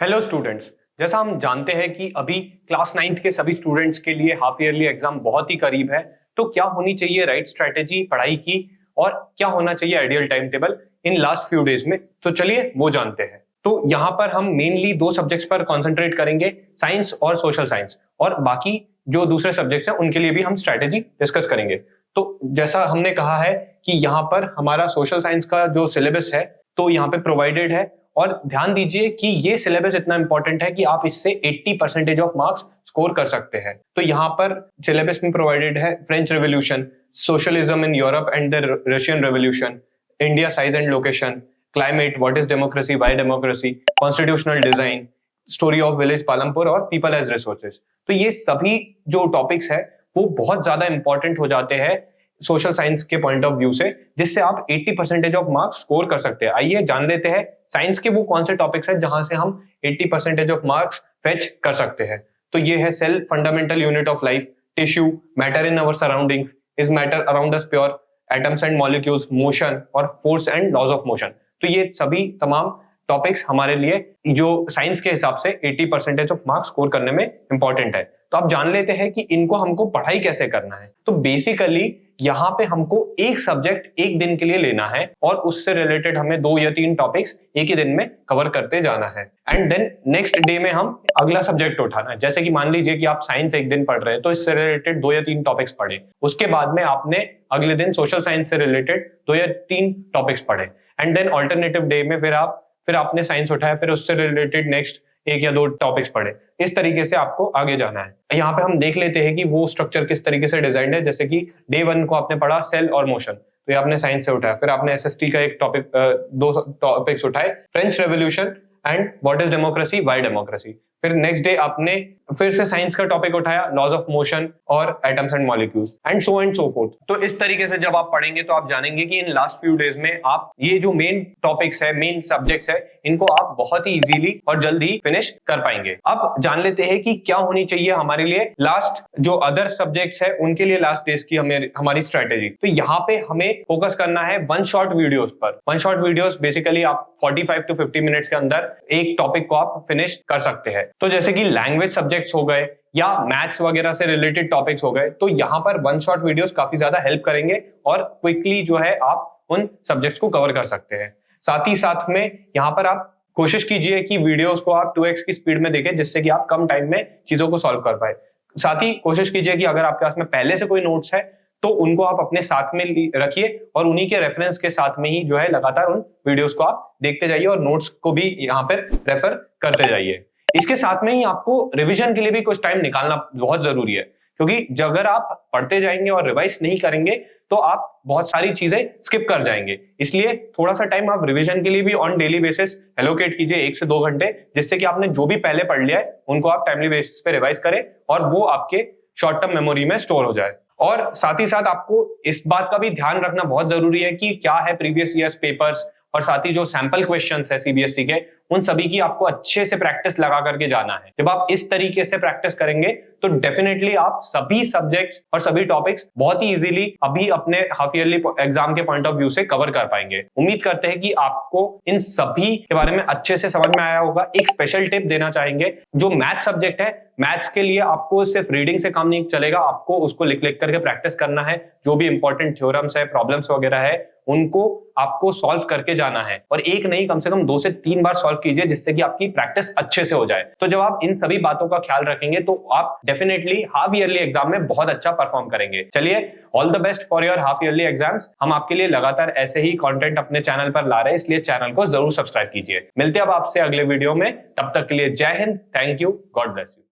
Hello students, जैसा हम जानते हैं कि अभी क्लास 9th के सभी स्टूडेंट्स के लिए हाफ ईयरली एग्जाम बहुत ही करीब है। तो क्या होनी चाहिए राइट स्ट्रेटेजी पढ़ाई की और क्या होना चाहिए ideal time table in last few days में, तो चलिए वो जानते हैं। तो यहाँ पर हम मेनली दो सब्जेक्ट्स पर कॉन्सेंट्रेट करेंगे, साइंस और सोशल साइंस, और बाकी जो दूसरे सब्जेक्ट्स हैं उनके लिए भी हम स्ट्रेटेजी डिस्कस करेंगे। तो जैसा हमने कहा है कि यहाँ पर हमारा सोशल साइंस का जो सिलेबस है तो यहाँ पे प्रोवाइडेड है, और ध्यान दीजिए कि ये सिलेबस इतना इंपॉर्टेंट है कि आप इससे 80% ऑफ मार्क्स स्कोर कर सकते हैं। तो यहाँ पर सिलेबस में प्रोवाइडेड है French revolution, socialism in Europe and the Russian revolution, India size and location, climate, what is democracy, why democracy, constitutional design, story of village Palampur और पीपल एज रिसोर्सेज। तो ये सभी जो टॉपिक्स है वो बहुत ज्यादा इंपॉर्टेंट हो जाते हैं सोशल साइंस के पॉइंट ऑफ व्यू से, जिससे आप 80% ऑफ मार्क्स स्कोर कर सकते हैं। आइए जान लेते हैं साइंस के वो कौन से टॉपिक्स हैं जहां से हम 80% ऑफ मार्क्स फेच कर सकते हैं। तो ये है cell, fundamental unit of life, tissue, matter in our surroundings, is matter around us pure, atoms and molecules, motion और force and laws of motion. तो ये सभी तमाम टॉपिक्स हमारे लिए जो साइंस के हिसाब से 80% ऑफ मार्क्स स्कोर करने में इंपॉर्टेंट है। तो आप जान लेते हैं कि इनको हमको पढ़ाई कैसे करना है। तो बेसिकली यहाँ पे हमको एक सब्जेक्ट एक दिन के लिए लेना है और उससे रिलेटेड हमें 2 या 3 टॉपिक्स एक ही दिन में कवर करते जाना है, एंड देन नेक्स्ट डे में हम अगला सब्जेक्ट उठाना है। जैसे कि मान लीजिए कि आप साइंस एक दिन पढ़ रहे हैं तो इससे रिलेटेड 2 या 3 टॉपिक्स पढ़े, उसके बाद में आपने अगले दिन सोशल साइंस से रिलेटेड 2 या 3 टॉपिक्स पढ़े, एंड देन ऑल्टरनेटिव डे में फिर आपने साइंस उठाया, फिर उससे रिलेटेड नेक्स्ट 1 या 2 टॉपिक्स पढ़े। इस तरीके से आपको आगे जाना है। यहाँ पे हम देख लेते हैं कि वो स्ट्रक्चर किस तरीके से डिजाइंड है। जैसे कि डे 1 को आपने पढ़ा सेल और मोशन, तो ये आपने साइंस से उठाया, फिर आपने एसएसटी का एक टॉपिक 2 टॉपिक्स उठाए, French revolution and what is democracy, why democracy. फिर नेक्स्ट डे आपने फिर से साइंस का टॉपिक उठाया, लॉज ऑफ मोशन और atoms and molecules, and so fourth. तो इस तरीके से जब आप पढ़ेंगे तो आप जानेंगे कि इन लास्ट फ्यू डेज में आप ये जो मेन टॉपिक्स है, मेन सब्जेक्ट्स है, इनको आप बहुत ही इजीली और जल्दी फिनिश कर पाएंगे। अब जान लेते हैं कि क्या होनी चाहिए हमारे लिए लास्ट जो अदर सब्जेक्ट्स है उनके लिए लास्ट डेज की हमारी स्ट्रेटेजी। तो यहाँ पे हमें फोकस करना है वन शॉट वीडियोस पर। वन शॉट वीडियोस बेसिकली आप 45 to 50 मिनट्स के अंदर एक टॉपिक को आप फिनिश कर सकते हैं। तो जैसे कि लैंग्वेज सब्जेक्ट्स हो गए या मैथ्स वगैरह से रिलेटेड टॉपिक्स हो गए, तो यहाँ पर वन शॉट वीडियोस काफी ज्यादा हेल्प करेंगे और क्विकली जो है आप उन सब्जेक्ट्स को कवर कर सकते हैं। साथ ही साथ में यहाँ पर आप कोशिश कीजिए कि वीडियोस को आप 2x की स्पीड में देखें, जिससे कि आप कम टाइम में चीजों को सॉल्व कर पाए। साथ ही कोशिश कीजिए कि अगर आपके पास में पहले से कोई नोट्स है तो उनको आप अपने साथ में रखिए और उन्हीं के रेफरेंस के साथ में ही जो है लगातार उन वीडियोस को आप देखते जाइए और नोट्स को भी यहाँ पर रेफर करते जाइए। इसके साथ में ही आपको रिवीजन के लिए भी कुछ टाइम निकालना बहुत जरूरी है, क्योंकि अगर आप पढ़ते जाएंगे और रिवाइज नहीं करेंगे तो आप बहुत सारी चीजें स्किप कर जाएंगे। इसलिए थोड़ा सा टाइम आप रिवीजन के लिए भी ऑन डेली बेसिस एलोकेट कीजिए, 1 से 2 घंटे, जिससे कि आपने जो भी पहले पढ़ लिया है उनको आप टाइमली बेसिस पे रिवाइज करें और वो आपके शॉर्ट टर्म मेमोरी में स्टोर हो जाए। और साथ ही साथ आपको इस बात का भी ध्यान रखना बहुत जरूरी है कि क्या है प्रीवियस ईयर्स पेपर्स, और साथ ही जो सैंपल क्वेश्चंस है सीबीएसई के, उन सभी की आपको अच्छे से प्रैक्टिस लगा करके जाना है। जब आप इस तरीके से प्रैक्टिस करेंगे तो डेफिनेटली आप सभी सब्जेक्ट्स और सभी टॉपिक्स बहुत ही इजीली अभी अपने हाफ ईयरली एग्जाम के पॉइंट ऑफ व्यू से कवर कर पाएंगे। उम्मीद करते हैं कि आपको इन सभी के बारे में अच्छे से समझ में आया होगा। एक स्पेशल टिप देना चाहेंगे, जो मैथ सब्जेक्ट है, मैथ्स के लिए आपको सिर्फ रीडिंग से काम नहीं चलेगा, आपको उसको लिख लिख करके प्रैक्टिस करना है। जो भी इंपॉर्टेंट थ्योरम्स है, प्रॉब्लम्स वगैरह है, उनको आपको सॉल्व करके जाना है, और एक नहीं कम से कम 2 से 3 बार सॉल्व कीजिए, जिससे कि आपकी प्रैक्टिस अच्छे से हो जाए। तो जब आप इन सभी बातों का ख्याल रखेंगे तो आप डेफिनेटली हाफ ईयरली एग्जाम में बहुत अच्छा परफॉर्म करेंगे। चलिए, all the best for your half yearly exams. हम आपके लिए लगातार ऐसे ही कंटेंट अपने चैनल पर ला रहे हैं, इसलिए चैनल को जरूर सब्सक्राइब कीजिए। मिलते हैं अब आपसे अगले वीडियो में, तब तक के लिए जय Hind, thank you, God bless you.